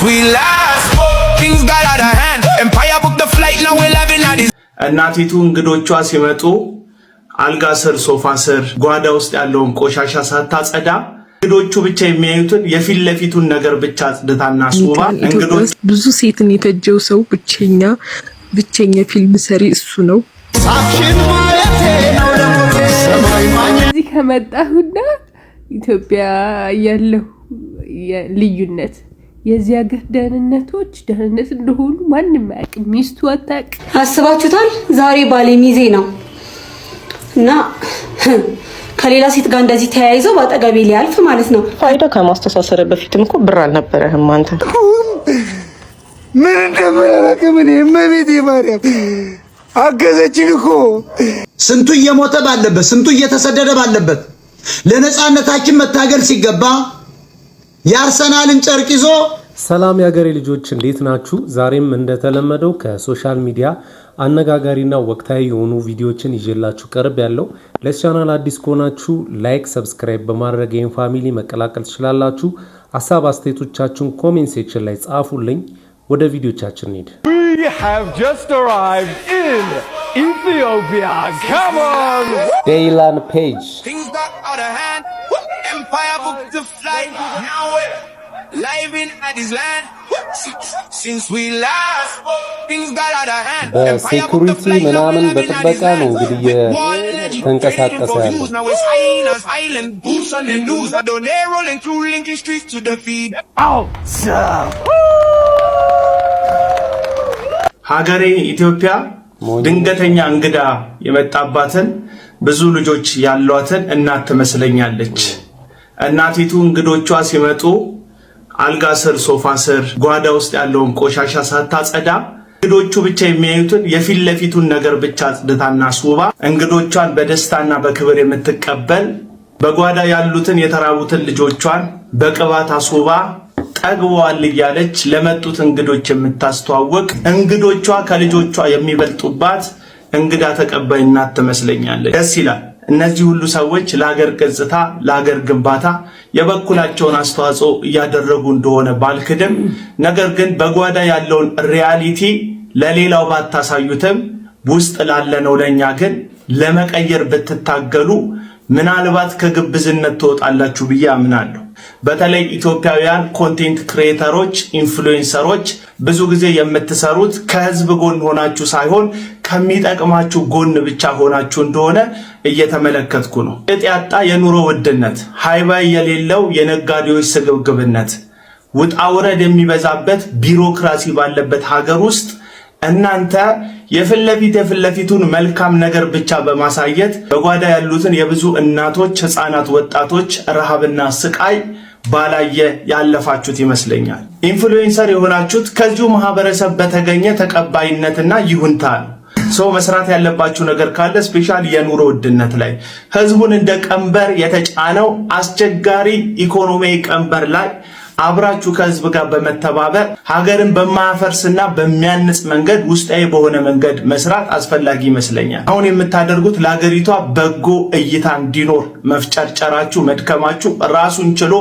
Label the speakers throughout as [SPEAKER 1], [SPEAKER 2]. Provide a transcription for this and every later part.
[SPEAKER 1] we last things got out of hand empire booked the flight now we're living at this እናቲቱ እንግዶቿ ሲመጡ አልጋ ስር ሶፋ ስር ጓዳ ውስጥ ያለውን ቆሻሻ ሳታጸዳ እንግዶቹ ብቻ የሚያዩትን የፊት ለፊቱን ነገር ብቻ አጽድታና አስውባ እንግዶች
[SPEAKER 2] ብዙ ሴትን የፈጀው ሰው ብቸኛ ፊልም ሰሪ እሱ ነው። ሳክሽን ማለቴ ነው ለሰማይ ማኛ እዚህ ከመጣሁና ኢትዮጵያ ያለው ልዩነት የዚህ ሀገር ደህንነት እንደሆኑ ማንንም አያውቅም። ሚስቱ አታውቅ።
[SPEAKER 3] አስባችሁታል? ዛሬ ባሌ ሚዜ ነው እና ከሌላ ሴት ጋር እንደዚህ ተያይዘው ባጠገቤ ሊያልፍ ማለት ነው።
[SPEAKER 4] ፋይዳ ከማስተሳሰር በፊትም እኮ ብር አልነበረህም አንተ።
[SPEAKER 5] ምን እንደማያረከም እኔ እመቤቴ ማርያም አገዘችኝ እኮ።
[SPEAKER 6] ስንቱ እየሞተ ባለበት ስንቱ እየተሰደደ ባለበት ለነጻነታችን መታገል ሲገባ የአርሰናልን ጨርቅ ይዞ።
[SPEAKER 7] ሰላም ያገሬ ልጆች እንዴት ናችሁ? ዛሬም እንደተለመደው ከሶሻል ሚዲያ አነጋጋሪና ወቅታዊ የሆኑ ቪዲዮዎችን ይዤላችሁ ቀርብ ያለው። ለቻናል አዲስ ከሆናችሁ ላይክ፣ ሰብስክራይብ በማድረግ ይህን ፋሚሊ መቀላቀል ትችላላችሁ። ሀሳብ አስተያየቶቻችሁን ኮሜንት ሴክሽን ላይ ጻፉልኝ። ወደ ቪዲዮቻችን እንሂድ።
[SPEAKER 8] We have just arrived in Ethiopia. Come on!
[SPEAKER 7] Daylan Page.
[SPEAKER 1] Things got out of hand. Empire booked the flight. Now we're live in this land. Since we last things got out of hand.
[SPEAKER 7] በሴኩሪቲ ምናምን በጥበቃ ነው እንግዲህ የተንቀሳቀሰ ያለው።
[SPEAKER 1] Now it's island boots on the news. I don't dare rolling through Lincoln Street to the feed.
[SPEAKER 9] ሀገሬ ኢትዮጵያ ድንገተኛ እንግዳ የመጣባትን ብዙ ልጆች ያሏትን እናት ትመስለኛለች። እናቲቱ እንግዶቿ ሲመጡ አልጋ ስር ሶፋ ስር ጓዳ ውስጥ ያለውን ቆሻሻ ሳታጸዳ እንግዶቹ ብቻ የሚያዩትን የፊት ለፊቱን ነገር ብቻ አጽድታና አስውባ እንግዶቿን በደስታና በክብር የምትቀበል በጓዳ ያሉትን የተራቡትን ልጆቿን በቅባት አስውባ ጠግቧል እያለች ለመጡት እንግዶች የምታስተዋውቅ እንግዶቿ ከልጆቿ የሚበልጡባት እንግዳ ተቀባይ እናት ትመስለኛለች። ደስ ይላል። እነዚህ ሁሉ ሰዎች ለሀገር ገጽታ ለሀገር ግንባታ የበኩላቸውን አስተዋጽኦ እያደረጉ እንደሆነ ባልክድም፣ ነገር ግን በጓዳ ያለውን ሪያሊቲ ለሌላው ባታሳዩትም ውስጥ ላለነው ለኛ ግን ለመቀየር ብትታገሉ ምናልባት ከግብዝነት ትወጣላችሁ ብዬ አምናለሁ። በተለይ ኢትዮጵያውያን ኮንቴንት ክሬተሮች ኢንፍሉዌንሰሮች ብዙ ጊዜ የምትሰሩት ከህዝብ ጎን ሆናችሁ ሳይሆን ከሚጠቅማችሁ ጎን ብቻ ሆናችሁ እንደሆነ እየተመለከትኩ ነው። እጥ ያጣ የኑሮ ውድነት፣ ሃይባይ የሌለው የነጋዴዎች ስግብግብነት፣ ውጣ ውረድ የሚበዛበት ቢሮክራሲ ባለበት ሀገር ውስጥ እናንተ የፍለፊቱን መልካም ነገር ብቻ በማሳየት በጓዳ ያሉትን የብዙ እናቶች፣ ህፃናት፣ ወጣቶች ረሃብና ስቃይ ባላየ ያለፋችሁት ይመስለኛል። ኢንፍሉዌንሰር የሆናችሁት ከዚሁ ማህበረሰብ በተገኘ ተቀባይነትና ይሁንታ ነው። ሰው መስራት ያለባችሁ ነገር ካለ ስፔሻሊ የኑሮ ውድነት ላይ ህዝቡን እንደ ቀንበር የተጫነው አስቸጋሪ ኢኮኖሚያዊ ቀንበር ላይ አብራችሁ ከህዝብ ጋር በመተባበር ሀገርን በማያፈርስና በሚያንጽ መንገድ ውስጣዊ በሆነ መንገድ መስራት አስፈላጊ ይመስለኛል። አሁን የምታደርጉት ለሀገሪቷ በጎ እይታ እንዲኖር መፍጨርጨራችሁ መድከማችሁ ራሱን ችሎ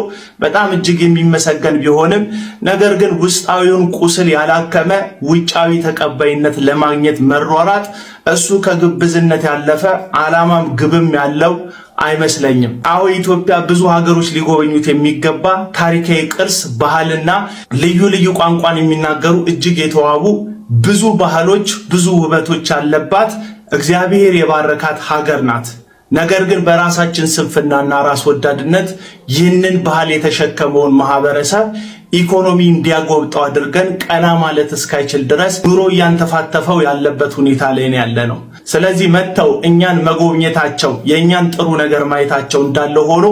[SPEAKER 9] በጣም እጅግ የሚመሰገን ቢሆንም ነገር ግን ውስጣዊውን ቁስል ያላከመ ውጫዊ ተቀባይነት ለማግኘት መሯሯጥ እሱ ከግብዝነት ያለፈ ዓላማም ግብም ያለው አይመስለኝም። አዎ ኢትዮጵያ ብዙ ሀገሮች ሊጎበኙት የሚገባ ታሪካዊ ቅርስ፣ ባህልና ልዩ ቋንቋን የሚናገሩ እጅግ የተዋቡ ብዙ ባህሎች፣ ብዙ ውበቶች ያለባት እግዚአብሔር የባረካት ሀገር ናት። ነገር ግን በራሳችን ስንፍናና ራስ ወዳድነት ይህንን ባህል የተሸከመውን ማህበረሰብ ኢኮኖሚ እንዲያጎብጠው አድርገን ቀና ማለት እስካይችል ድረስ ኑሮ እያንተፋተፈው ያለበት ሁኔታ ላይ ያለነው። ስለዚህ መተው እኛን መጎብኘታቸው የኛን ጥሩ ነገር ማየታቸው እንዳለ ሆኖ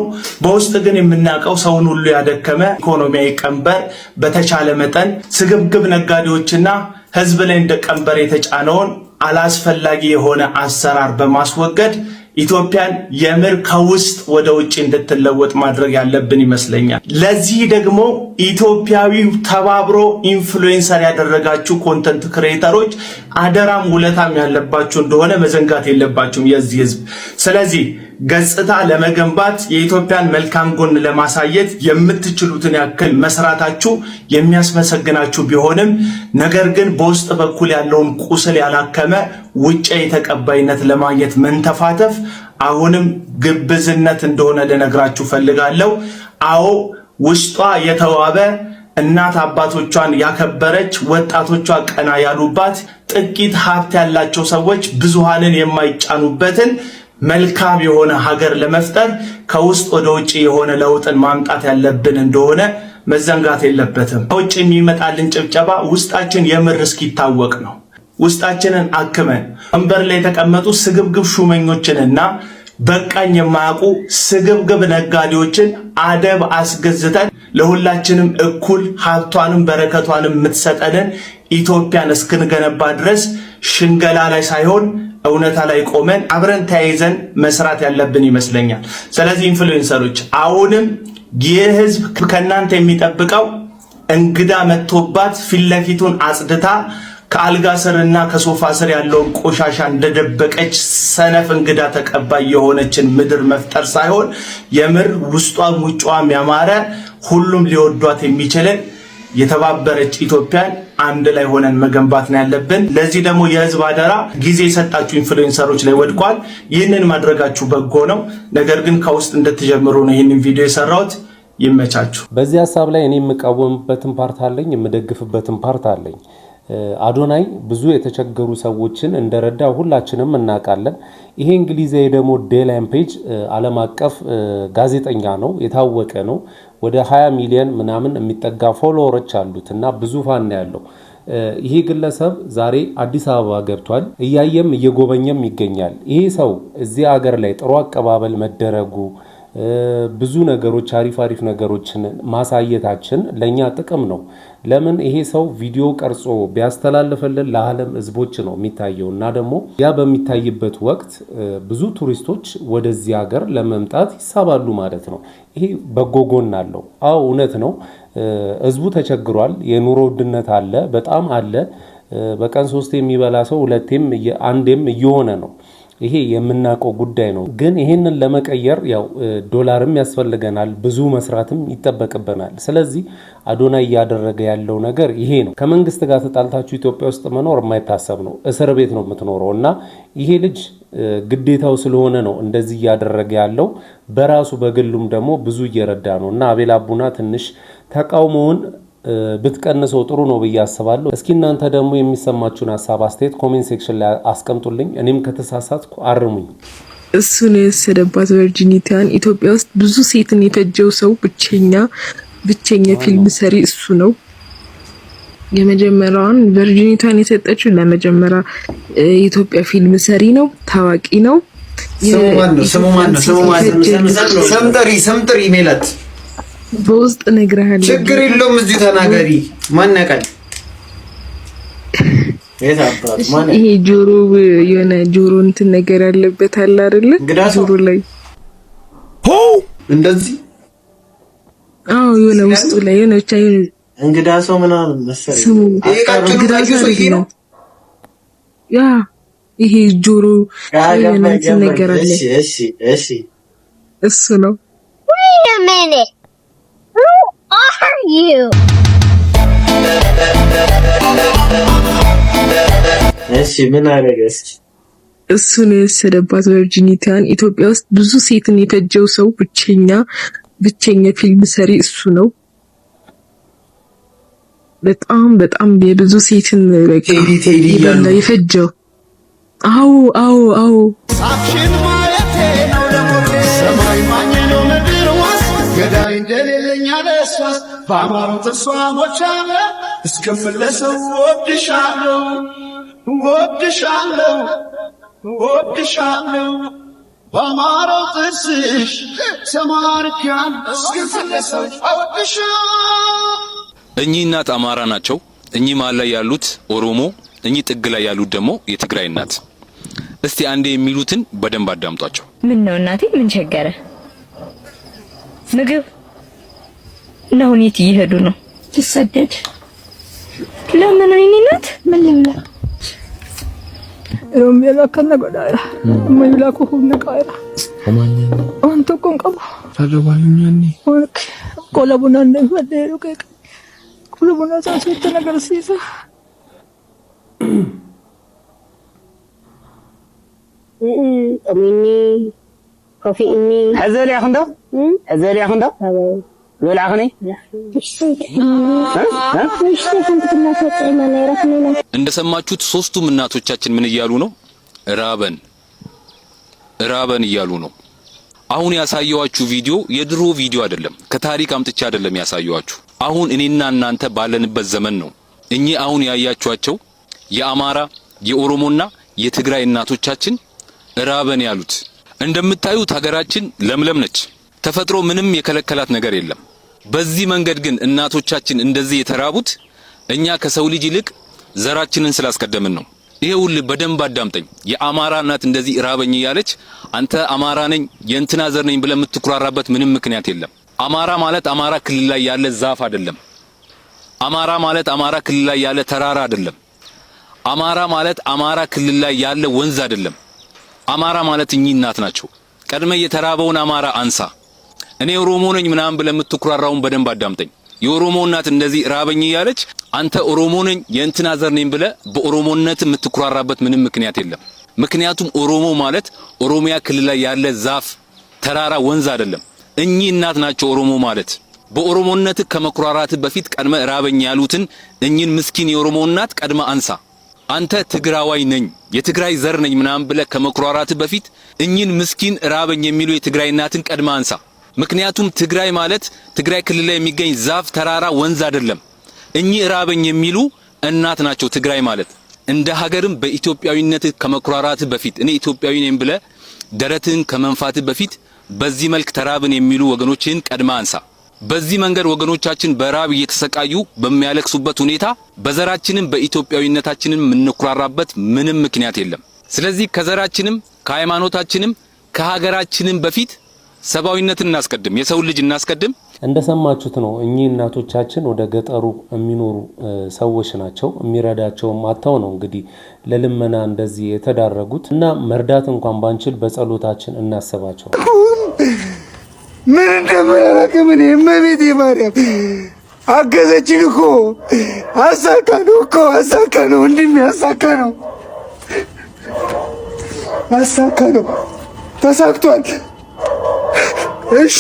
[SPEAKER 9] በውስጥ ግን የምናውቀው ሰውን ሁሉ ያደከመ ኢኮኖሚያዊ ቀንበር በተቻለ መጠን ስግብግብ ነጋዴዎችና ህዝብ ላይ እንደ ቀንበር የተጫነውን አላስፈላጊ የሆነ አሰራር በማስወገድ
[SPEAKER 1] ኢትዮጵያን የምር ከውስጥ ወደ ውጭ እንድትለወጥ ማድረግ ያለብን ይመስለኛል። ለዚህ ደግሞ ኢትዮጵያዊው ተባብሮ ኢንፍሉዌንሰር ያደረጋችሁ ኮንተንት ክሬተሮች አደራም ውለታም ያለባችሁ እንደሆነ መዘንጋት የለባችሁም የዚህ ህዝብ። ስለዚህ ገጽታ ለመገንባት የኢትዮጵያን መልካም ጎን ለማሳየት የምትችሉትን ያክል መስራታችሁ የሚያስመሰግናችሁ ቢሆንም ነገር ግን በውስጥ በኩል ያለውን ቁስል ያላከመ ውጭ የተቀባይነት ለማግኘት መንተፋተፍ አሁንም ግብዝነት እንደሆነ ልነግራችሁ ፈልጋለሁ። አዎ ውስጧ የተዋበ እናት አባቶቿን ያከበረች ወጣቶቿ ቀና ያሉባት ጥቂት ሀብት ያላቸው ሰዎች ብዙሃንን የማይጫኑበትን መልካም የሆነ ሀገር ለመፍጠር ከውስጥ ወደ ውጭ የሆነ ለውጥን ማምጣት ያለብን እንደሆነ መዘንጋት የለበትም። ከውጭ የሚመጣልን ጭብጨባ ውስጣችን የምር እስኪታወቅ ነው። ውስጣችንን አክመን ወንበር ላይ የተቀመጡ ስግብግብ ሹመኞችንና በቃኝ የማያውቁ ስግብግብ ነጋዴዎችን አደብ አስገዝተን ለሁላችንም እኩል ሀብቷንም በረከቷንም የምትሰጠንን ኢትዮጵያን እስክንገነባ ድረስ ሽንገላ ላይ ሳይሆን እውነታ ላይ ቆመን አብረን ተያይዘን መስራት ያለብን ይመስለኛል። ስለዚህ ኢንፍሉዌንሰሮች አሁንም ይህ ህዝብ ከናንተ የሚጠብቀው እንግዳ መጥቶባት ፊትለፊቱን አጽድታ ከአልጋ ስርና ከሶፋ ስር ያለውን ቆሻሻ እንደደበቀች ሰነፍ እንግዳ ተቀባይ የሆነችን ምድር መፍጠር ሳይሆን የምር ውስጧም ውጫዋም ያማረ ሁሉም ሊወዷት የሚችልን የተባበረች ኢትዮጵያን አንድ ላይ ሆነን መገንባት ነው ያለብን። ለዚህ ደግሞ የህዝብ አደራ ጊዜ የሰጣችሁ ኢንፍሉዌንሰሮች ላይ ወድቋል። ይህንን ማድረጋችሁ በጎ ነው። ነገር ግን ከውስጥ እንድትጀምሩ ነው ይህንን ቪዲዮ የሰራሁት። ይመቻችሁ።
[SPEAKER 7] በዚህ ሀሳብ ላይ እኔ የምቃወምበትን ፓርት አለኝ፣ የምደግፍበትን ፓርት አለኝ። አዶናይ ብዙ የተቸገሩ ሰዎችን እንደረዳ ሁላችንም እናውቃለን። ይሄ እንግሊዛዊ ደግሞ ዴላይን ፔጅ ዓለም አቀፍ ጋዜጠኛ ነው፣ የታወቀ ነው። ወደ 20 ሚሊዮን ምናምን የሚጠጋ ፎሎወሮች አሉት እና ብዙ ፋን ያለው ይሄ ግለሰብ ዛሬ አዲስ አበባ ገብቷል። እያየም እየጎበኘም ይገኛል። ይሄ ሰው እዚህ ሀገር ላይ ጥሩ አቀባበል መደረጉ ብዙ ነገሮች አሪፍ ነገሮችን ማሳየታችን ለኛ ጥቅም ነው። ለምን ይሄ ሰው ቪዲዮ ቀርጾ ቢያስተላልፈልን ለዓለም ህዝቦች ነው የሚታየው እና ደግሞ ያ በሚታይበት ወቅት ብዙ ቱሪስቶች ወደዚህ ሀገር ለመምጣት ይሳባሉ ማለት ነው። ይሄ በጎ ጎን አለው። አዎ እውነት ነው፣ ህዝቡ ተቸግሯል። የኑሮ ውድነት አለ፣ በጣም አለ። በቀን 3 የሚበላ ሰው 2ም አንዴም እየሆነ ነው። ይሄ የምናውቀው ጉዳይ ነው። ግን ይሄንን ለመቀየር ያው ዶላርም ያስፈልገናል፣ ብዙ መስራትም ይጠበቅብናል። ስለዚህ አዶናይ ያደረገ ያለው ነገር ይሄ ነው። ከመንግስት ጋር ተጣልታችሁ ኢትዮጵያ ውስጥ መኖር የማይታሰብ ነው። እስር ቤት ነው የምትኖረው እና ይሄ ልጅ ግዴታው ስለሆነ ነው እንደዚህ ያደረገ ያለው። በራሱ በግሉም ደግሞ ብዙ እየረዳ ነው እና አቤል አቡና ትንሽ ተቃውሞውን ብትቀንሰው ጥሩ ነው ብዬ አስባለሁ። እስኪ እናንተ ደግሞ የሚሰማችሁን ሀሳብ አስተያየት ኮሜንት ሴክሽን ላይ አስቀምጡልኝ። እኔም ከተሳሳትኩ አርሙኝ።
[SPEAKER 2] እሱን የወሰደባት ቨርጂኒቲያን ኢትዮጵያ ውስጥ ብዙ ሴትን የፈጀው ሰው ብቸኛ ፊልም ሰሪ እሱ ነው። የመጀመሪያውን ቨርጂኒቲያን የሰጠችው ለመጀመሪያ የኢትዮጵያ ፊልም ሰሪ ነው። ታዋቂ ነው።
[SPEAKER 5] ስሙ ማን ነው? ሰምጥሪ ሜላት
[SPEAKER 2] በውስጥ ነግረሃል።
[SPEAKER 5] ችግር የለውም እዚህ ተናገሪ። ማን ያውቃል?
[SPEAKER 2] ይሄ ጆሮ የሆነ ጆሮ እንትን ነገር ያለበት አለ አይደለ? ጆሮ ላይ
[SPEAKER 5] እንደዚህ
[SPEAKER 2] የሆነ ውስጡ ላይ የሆነ ብቻ የሆነ
[SPEAKER 5] እንግዳ ሰው ምናምን መሰለኝ።
[SPEAKER 2] ስሙ እንግዳ ሰው ነው። ያ ይሄ ጆሮ የሆነ እንትን ነገር አለ።
[SPEAKER 5] እሺ
[SPEAKER 2] እሱ ነው።
[SPEAKER 10] Wait a minute. Who are you?
[SPEAKER 5] እሺ ምን አደረገች?
[SPEAKER 2] እሱን የወሰደባት ቨርጂኒቲያን ኢትዮጵያ ውስጥ ብዙ ሴትን የፈጀው ሰው ብቸኛ ፊልም ሰሪ እሱ ነው። በጣም የብዙ ሴትን የፈጀው። አዎ
[SPEAKER 5] ሳክሽን ማለቴ ነው ለሞቴ ሰማይ ማኝ ነው ምድር ዋስ ገዳይ እንደሌለኝ አለሷስ በአማራው ጥርሷ ሞቻለ እስከምለሰው ወድሻለሁ በአማራው ጥርስሽ ተማርኪያን እስከምለሰው
[SPEAKER 11] እኚህ እናት አማራ ናቸው። እኚህ መሀል ላይ ያሉት ኦሮሞ፣ እኚህ ጥግ ላይ ያሉት ደግሞ የትግራይ እናት። እስቲ አንዴ የሚሉትን በደንብ አዳምጧቸው።
[SPEAKER 12] ምን ነው እናቴ ምን ቸገረ? ምግብ ነው የት እየሄዱ ነው? ትሰደድ ለምን አይነት ምን ልምላ
[SPEAKER 13] ሮምቤላ ከነጎዳራ ማይላኩ ሁሉ ቃራ አንተ ቆንቀባ ታደባኛኒ ወክ ኮላቡና እንደፈደሩ ከክ ኮላቡና ሳስተ ነገር ሲሳ
[SPEAKER 10] أميني كوفي إني
[SPEAKER 14] حزالي يا خندق حزالي يا خندق ولا عخني
[SPEAKER 11] እንደሰማችሁት ሶስቱም እናቶቻችን ምን እያሉ ነው? ራበን እያሉ ነው። አሁን ያሳየዋችሁ ቪዲዮ የድሮ ቪዲዮ አይደለም፣ ከታሪክ አምጥቼ አይደለም ያሳየዋችሁ። አሁን እኔና እናንተ ባለንበት ዘመን ነው። እኚህ አሁን ያያችኋቸው የአማራ የኦሮሞና የትግራይ እናቶቻችን ራበን ያሉት። እንደምታዩት ሀገራችን ለምለም ነች። ተፈጥሮ ምንም የከለከላት ነገር የለም። በዚህ መንገድ ግን እናቶቻችን እንደዚህ የተራቡት እኛ ከሰው ልጅ ይልቅ ዘራችንን ስላስቀደምን ነው። ይሄውል በደንብ አዳምጠኝ። የአማራ እናት እንደዚህ ራበኝ ያለች አንተ አማራ ነኝ የእንትና ዘር ነኝ ብለህ የምትኩራራበት ምንም ምክንያት የለም። አማራ ማለት አማራ ክልል ላይ ያለ ዛፍ አይደለም። አማራ ማለት አማራ ክልል ላይ ያለ ተራራ አይደለም። አማራ ማለት አማራ ክልል ላይ ያለ ወንዝ አይደለም። አማራ ማለት እኚህ እናት ናቸው። ቀድመ የተራበውን አማራ አንሳ። እኔ ኦሮሞ ነኝ ምናምን ብለህ የምትኩራራውን በደንብ አዳምጠኝ። የኦሮሞ እናት እንደዚህ ራበኝ ያለች አንተ ኦሮሞ ነኝ የእንትና ዘር ነኝ ብለህ በኦሮሞነት የምትኩራራበት ምንም ምክንያት የለም። ምክንያቱም ኦሮሞ ማለት ኦሮሚያ ክልል ላይ ያለ ዛፍ፣ ተራራ፣ ወንዝ አይደለም። እኚህ እናት ናቸው ኦሮሞ ማለት። በኦሮሞነት ከመኩራራት በፊት ቀድመ ራበኝ ያሉትን እኚህን ምስኪን የኦሮሞ እናት ቀድመ አንሳ። አንተ ትግራዋይ ነኝ የትግራይ ዘር ነኝ ምናምን ብለህ ከመኩራራት በፊት እኚህን ምስኪን ራበኝ የሚሉ የትግራይ እናትን ቀድመ አንሳ። ምክንያቱም ትግራይ ማለት ትግራይ ክልል ላይ የሚገኝ ዛፍ፣ ተራራ፣ ወንዝ አይደለም። እኚህ ራበኝ የሚሉ እናት ናቸው ትግራይ ማለት። እንደ ሀገርም በኢትዮጵያዊነት ከመኩራራት በፊት እኔ ኢትዮጵያዊ ነኝ ብለህ ደረትን ከመንፋት በፊት በዚህ መልክ ተራብን የሚሉ ወገኖችን ቀድመ አንሳ። በዚህ መንገድ ወገኖቻችን በራብ እየተሰቃዩ በሚያለቅሱበት ሁኔታ በዘራችንም በኢትዮጵያዊነታችንም የምንኩራራበት ምንም ምክንያት የለም። ስለዚህ ከዘራችንም ከሃይማኖታችንም ከሀገራችንም በፊት ሰባዊነትን እናስቀድም፣ የሰው ልጅ እናስቀድም።
[SPEAKER 7] እንደሰማችሁት ነው። እኚህ እናቶቻችን ወደ ገጠሩ የሚኖሩ ሰዎች ናቸው። የሚረዳቸውም አጥተው ነው እንግዲህ ለልመና እንደዚህ የተዳረጉት እና መርዳት እንኳን ባንችል በጸሎታችን እናስባቸው።
[SPEAKER 5] ምን እንደማያረከም እኔ እመቤቴ ማርያም አገዘችን እኮ አሳካ ነው እንደሚያሳካ ነው ተሳክቷል። እሺ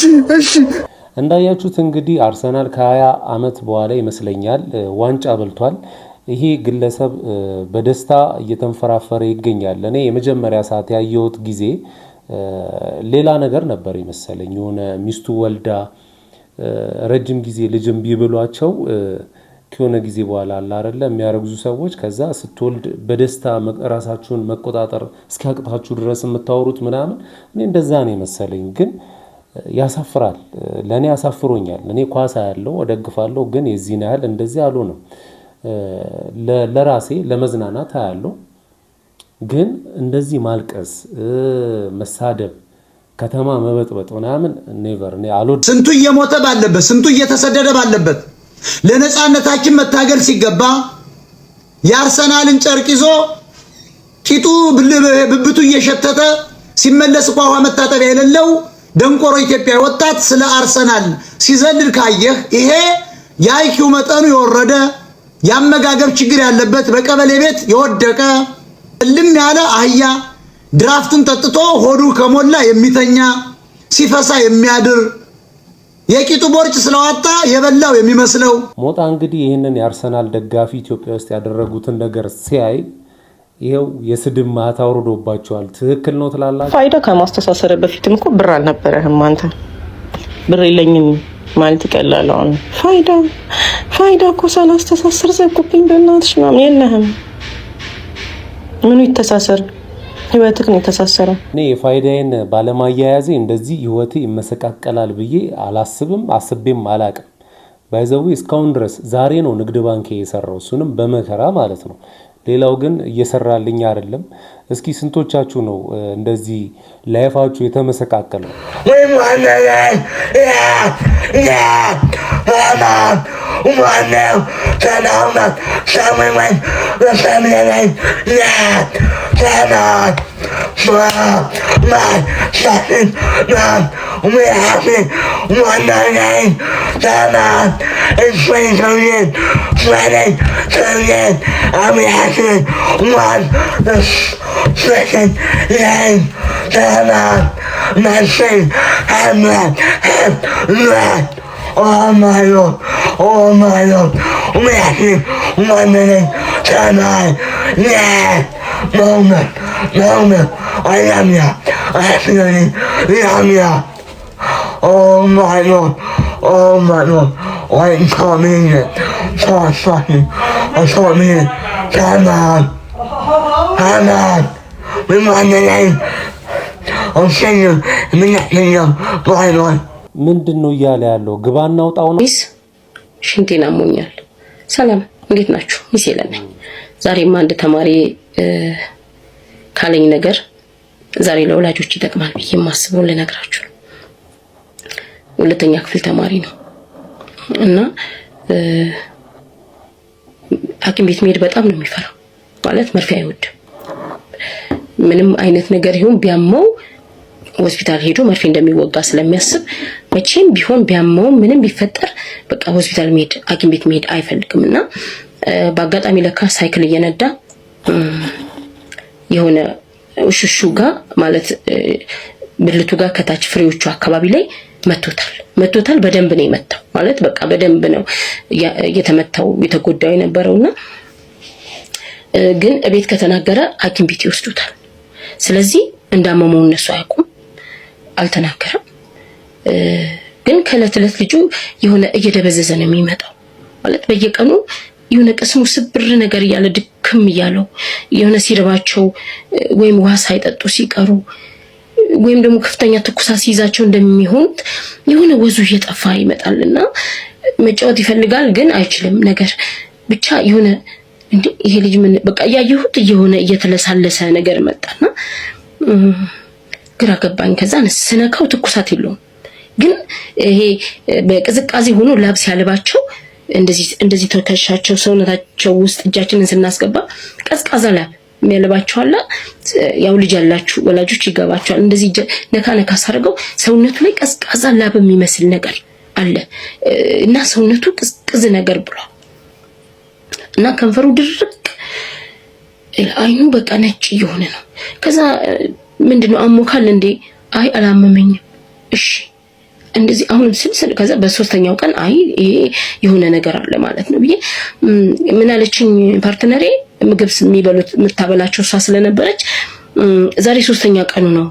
[SPEAKER 7] እንዳያችሁት እንግዲህ አርሰናል ከ20 ዓመት በኋላ ይመስለኛል ዋንጫ በልቷል። ይሄ ግለሰብ በደስታ እየተንፈራፈረ ይገኛል። እኔ የመጀመሪያ ሰዓት ያየሁት ጊዜ ሌላ ነገር ነበር ይመስለኝ። የሆነ ሚስቱ ወልዳ ረጅም ጊዜ ልጅም ቢብሏቸው ከሆነ ጊዜ በኋላ አለ አይደለ የሚያረግዙ ሰዎች ከዛ ስትወልድ በደስታ ራሳችሁን መቆጣጠር እስኪያቅታችሁ ድረስ የምታወሩት ምናምን እኔ እንደዛ ነው ይመስለኝ። ግን ያሳፍራል። ለኔ ያሳፍሮኛል። እኔ ኳሳ ያለው እደግፋለሁ፣ ግን የዚህን ያህል እንደዚህ አልሆነም። ለራሴ ለመዝናናት ያለው ግን እንደዚህ ማልቀስ፣ መሳደብ፣ ከተማ መበጥበጥ ምናምን ኔቨር እኔ አልወድ።
[SPEAKER 6] ስንቱ እየሞተ ባለበት፣ ስንቱ እየተሰደደ ባለበት ለነጻነታችን መታገል ሲገባ የአርሰናልን ጨርቅ ይዞ ቂጡ ብብቱ እየሸተተ ሲመለስ ውሃ መታጠቢያ የሌለው ደንቆሮ ኢትዮጵያ ወጣት ስለ አርሰናል ሲዘልል ካየህ ይሄ የአይኪው መጠኑ የወረደ ያመጋገብ ችግር ያለበት በቀበሌ ቤት የወደቀ ልም ያለ አህያ ድራፍቱን ጠጥቶ ሆዱ ከሞላ የሚተኛ ሲፈሳ የሚያድር የቂጡ ቦርጭ ስለዋጣ የበላው የሚመስለው
[SPEAKER 7] ሞጣ እንግዲህ ይሄንን የአርሰናል ደጋፊ ኢትዮጵያ ውስጥ ያደረጉትን ነገር ሲያይ ይሄው የስድብ ማታ አውርዶባቸዋል። ትክክል ነው ትላላችሁ?
[SPEAKER 4] ፋይዳ ከማስተሳሰር በፊትም እኮ ብር አልነበረህም አንተ። ብር የለኝም ማለት ይቀላል። አሁን ፋይዳ እኮ ሳላስተሳሰር ዘጉብኝ በእናትሽ ምናምን የለህም። ምኑ ይተሳሰር? ህይወትህ ነው የተሳሰረ። እኔ
[SPEAKER 7] ፋይዳዬን ባለማያያዜ እንደዚህ ህይወቴ ይመሰቃቀላል ብዬ አላስብም፣ አስቤም አላቅም። ባይዘው እስካሁን ድረስ ዛሬ ነው ንግድ ባንክ የሰራው፣ እሱንም በመከራ ማለት ነው። ሌላው ግን እየሰራልኝ አይደለም። እስኪ ስንቶቻችሁ ነው እንደዚህ ላይፋችሁ የተመሰቃቀለው?
[SPEAKER 5] Oh my Lord, oh my Lord, we actually one minute, tonight, moment, I am ya, I actually am ya. Oh my Lord, I'm coming in, start fucking, I'm coming in, come on, we want the name, I'm saying you, my Lord.
[SPEAKER 7] ምንድነው ያለ ያለው? ግባና አውጣው ነው።
[SPEAKER 4] ሽንቴን አሞኛል። ሰላም እንዴት ናችሁ? ሚሴለ ነኝ። ዛሬም አንድ ተማሪ ካለኝ ነገር ዛሬ ለወላጆች ይጠቅማል ብዬ ማስበው ልነግራችሁ። ሁለተኛ ክፍል ተማሪ ነው እና ሐኪም ቤት መሄድ በጣም ነው የሚፈራው። ማለት መርፌ አይወድም። ምንም አይነት ነገር ይሁን ቢያመው ሆስፒታል ሄዶ መርፌ እንደሚወጋ ስለሚያስብ መቼም ቢሆን ቢያመው ምንም ቢፈጠር በቃ ሆስፒታል መሄድ ሐኪም ቤት መሄድ አይፈልግምና በአጋጣሚ ለካ ሳይክል እየነዳ የሆነ ውሽሹ ጋር ማለት ብልቱ ጋር ከታች ፍሬዎቹ አካባቢ ላይ መቶታል። በደንብ ነው የመታው። ማለት በቃ በደንብ ነው የተመታው የተጎዳው የነበረውና ግን እቤት ከተናገረ ሐኪም ቤት ይወስዱታል። ስለዚህ እንዳመመው እነሱ አያውቁም። አልተናገረም። ግን ከለት ልጁ የሆነ እየደበዘዘ ነው የሚመጣው። ማለት በየቀኑ የሆነ ቅስሙ ስብር ነገር ያለ ድክም ያለው የሆነ ሲርባቸው ወይም ውሃ ሳይጠጡ ሲቀሩ ወይም ደግሞ ከፍተኛ ትኩሳት ሲይዛቸው እንደሚሆኑት የሆነ ወዙ እየጠፋ ይመጣልና መጫወት ይፈልጋል ግን አይችልም ነገር ብቻ የሆነ እንዴ ይሄ ልጅ ምን በቃ ያየሁት የሆነ እየተለሳለሰ ነገር መጣና ግራ ገባኝ። ከዛ ስነካው ትኩሳት የለውም ግን ይሄ በቅዝቃዜ ሆኖ ላብስ ያለባቸው እንደዚህ ተከሻቸው ሰውነታቸው ውስጥ እጃችንን ስናስገባ ቀዝቃዛ ላብ የሚያለባቸው አለ። ያው ልጅ ያላችሁ ወላጆች ይገባቸዋል። እንደዚህ ነካ ሳረገው ሰውነቱ ላይ ቀዝቃዛ ላብ የሚመስል ነገር አለ እና ሰውነቱ ቅዝቅዝ ነገር ብሏል እና ከንፈሩ ድርቅ አይኑ በቃ ነጭ እየሆነ ነው። ከዛ ምንድነው አሞካል እንዴ? አይ አላመመኝም። እሺ እንደዚህ አሁንም ስልስል ከዛ በሶስተኛው ቀን አይ ይሄ የሆነ ነገር አለ ማለት ነው ብዬ ምን አለችኝ ፓርትነሬ ምግብ የሚበሉት ምታበላቸው እሷ ስለነበረች ዛሬ ሶስተኛ ቀኑ ነው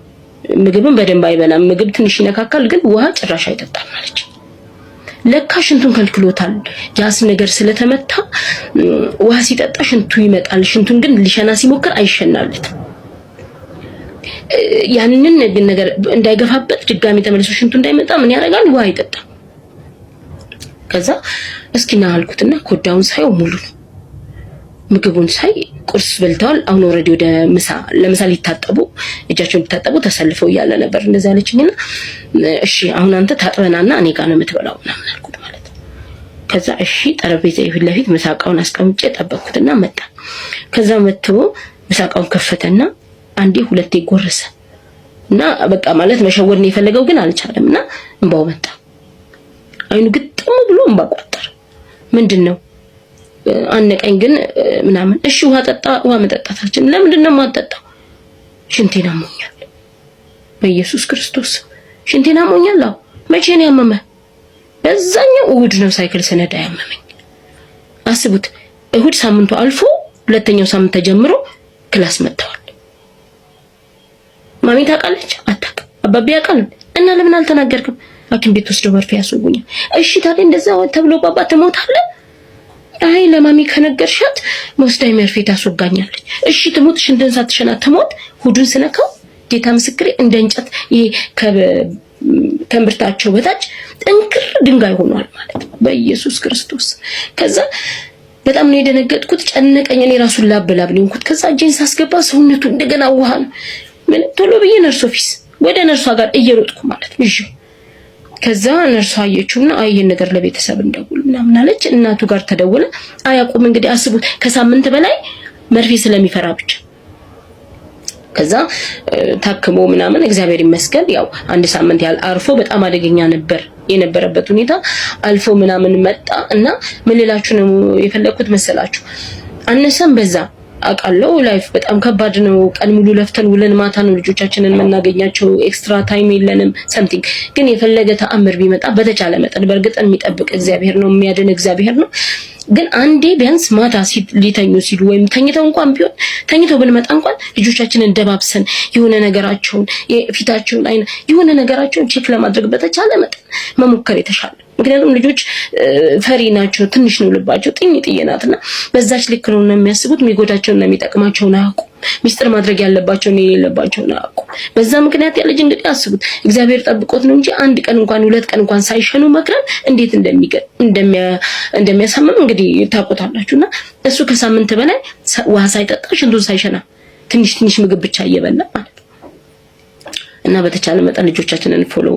[SPEAKER 4] ምግብን በደንብ አይበላም ምግብ ትንሽ ይነካካል ግን ውሃ ጭራሽ አይጠጣም አለች። ለካ ሽንቱን ከልክሎታል። ያስ ነገር ስለተመታ ውሃ ሲጠጣ ሽንቱ ይመጣል። ሽንቱን ግን ሊሸና ሲሞክር አይሸናለትም። ያንንን ነገር እንዳይገፋበት ድጋሚ ተመልሶ ሽንቱ እንዳይመጣ ምን ያደርጋል? ውሃ አይጠጣም። ከዛ እስኪና አልኩትና ኮዳውን ሳይው ሙሉ ነው። ምግቡን ሳይ ቁርስ በልተዋል። አሁን ኦሬዲ ወደ ለምሳ ሊታጠቡ እጃቸውን ሊታጠቡ ተሰልፈው ያለ ነበር። እንደዛ አለችኝና እሺ አሁን አንተ ታጥበናና እኔ ጋር ነው የምትበላው ምናምን አልኩት ማለት ነው። ከዛ እሺ ጠረጴዛ ፊት ለፊት ምሳቃውን አስቀምጬ ጠበቅኩትና መጣ። ከዛ መጥቶ ምሳቃውን ከፈተና አንዴ ሁለቴ ጎረሰ እና በቃ ማለት መሸወድ ነው የፈለገው ግን አልቻለምና እንባው መጣ። አይኑ ግጥም ብሎ እንባ ቋጠረ። ምንድነው አነቀኝ ግን ምናምን እሺ ውሃ ጠጣ። ውሃ መጠጣታችን ለምንድነው የማጠጣው? ሽንቴን አሞኛል። በኢየሱስ ክርስቶስ ሽንቴን አሞኛል። መቼ ነው ያመመ? በዛኛው እሁድ ነው ሳይክል ስነዳ ያመመኝ። አስቡት እሁድ ሳምንቱ አልፎ ሁለተኛው ሳምንት ተጀምሮ ክላስ መጥተዋል። ማሚ ታውቃለች አታውቅም? አባቢ ያውቃል እና ለምን አልተናገርክም? ሐኪም ቤት ወስደው መርፌ ያስወጉኛል። እሺ ታዲያ እንደዛ ተብሎ ባባ ትሞታለህ? አይ ለማሚ ከነገርሻት ወስዳይ መርፌ ታስወጋኛለች። እሺ ትሞት ሽንትን ሳትሸና ትሞት። ሁዱን ስነካው ጌታ ምስክሬ እንደ እንጨት ይሄ ከእምብርታቸው በታች ጥንክር ድንጋይ ሆኗል ማለት ነው በኢየሱስ ክርስቶስ። ከዛ
[SPEAKER 15] በጣም ነው የደነገጥኩት። ጨነቀኝ። እኔ ራሱን ላበላብ ነው እንኩት። ከዛ እጄን ሳስገባ ሰውነቱ እንደገና ውሃ ነው። ምን ቶሎ ብዬ ነርሶ ኦፊስ ወደ ነርሷ ጋር እየሮጥኩ ማለት ነው። እሺ ከዛ ነርሷ አየችውና ይሄን ነገር ለቤተሰብ እንደውል ምናምን አለች። እናቱ ጋር ተደወለ። አያውቁም እንግዲህ አስቡት፣ ከሳምንት በላይ መርፌ ስለሚፈራ ብቻ። ከዛ ታክሞ ምናምን እግዚአብሔር ይመስገን ያው አንድ ሳምንት ያህል አርፎ በጣም አደገኛ ነበር የነበረበት ሁኔታ አልፎ ምናምን መጣ እና ምን ልላችሁ ነው የፈለኩት መሰላችሁ? አነሰም በዛ አቃለው ላይፍ በጣም ከባድ ነው። ቀን ሙሉ ለፍተን ውለን ማታ ነው ልጆቻችንን መናገኛቸው። ኤክስትራ ታይም የለንም ሰምቲንግ። ግን የፈለገ ተአምር ቢመጣ በተቻለ መጠን በእርግጥ የሚጠብቅ እግዚአብሔር ነው፣ የሚያድን እግዚአብሔር ነው። ግን አንዴ ቢያንስ ማታ ሊተኙ ሲሉ ወይም ተኝተው እንኳን ቢሆን ተኝተው ብንመጣ እንኳን ልጆቻችንን ደባብሰን የሆነ ነገራቸውን የፊታቸውን አይነ የሆነ ነገራቸውን ቼክ ለማድረግ በተቻለ መጠን መሞከር የተሻለ። ምክንያቱም ልጆች ፈሪ ናቸው፣ ትንሽ ነው ልባቸው፣ ጥዬ ናትና በዛች ልክ ነው የሚያስቡት። የሚጎዳቸውና የሚጠቅማቸውን አያውቁ፣ ሚስጥር ማድረግ ያለባቸውና የሌለባቸውን አያውቁ። በዛ ምክንያት ያ ልጅ እንግዲህ አስቡት እግዚአብሔር ጠብቆት ነው እንጂ አንድ ቀን እንኳን ሁለት ቀን እንኳን ሳይሸኑ መክረን እንዴት እንደሚያሳምም እንግዲህ ታውቁታላችሁና እሱ ከሳምንት በላይ ውሃ ሳይጠጣ ሽንቱን ሳይሸና ትንሽ ምግብ ብቻ እየበላ ማለት እና በተቻለ መጠን ልጆቻችንን ፎሎ